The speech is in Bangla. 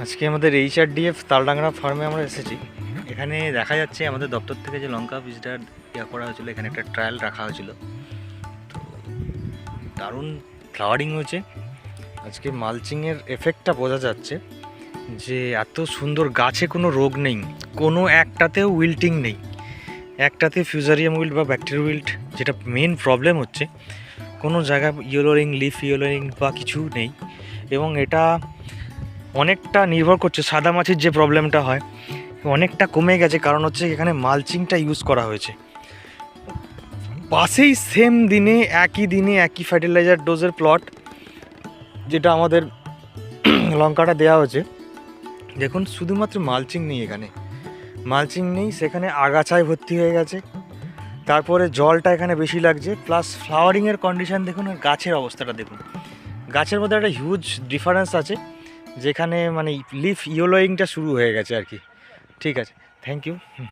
আজকে আমাদের HRDF তালডাংরা ফার্মে আমরা এসেছি। এখানে দেখা যাচ্ছে আমাদের দপ্তর থেকে যে লঙ্কা বীজটা করা হয়েছিল, এখানে একটা ট্রায়াল রাখা হয়েছিল। তো দারুণ ফ্লাওয়ারিং হয়েছে। আজকে মালচিংয়ের এফেক্টটা বোঝা যাচ্ছে যে এত সুন্দর, গাছে কোনো রোগ নেই, কোনো একটাতেও উইল্টিং নেই, একটাতে ফিউজারিয়াম উইল্ট বা ব্যাকটেরিয়া উইল্ট যেটা মেন প্রবলেম হচ্ছে, কোনো জায়গায় ইয়েলোরিং, লিফ ইয়েলোরিং বা কিছু নেই। এবং এটা অনেকটা নির্ভর করছে সাদা মাছির যে প্রবলেমটা হয় অনেকটা কমে গেছে, কারণ হচ্ছে এখানে মালচিংটা ইউজ করা হয়েছে। পাশেই সেম দিনে একই ফার্টিলাইজার ডোজের প্লট যেটা আমাদের লঙ্কাটা দেওয়া হয়েছে। দেখুন শুধুমাত্র মালচিং নেই, এখানে মালচিং নেই, সেখানে আগাছায় ভর্তি হয়ে গেছে। তারপরে জলটা এখানে বেশি লাগছে, প্লাস ফ্লাওয়ারিংয়ের কন্ডিশন দেখুন, আর গাছের অবস্থাটা দেখুন। গাছের মধ্যে একটা হিউজ ডিফারেন্স আছে, যেখানে মানে লিফ ইয়েলোয়িংটা শুরু হয়ে গেছে আর কি। ঠিক আছে, থ্যাংক ইউ।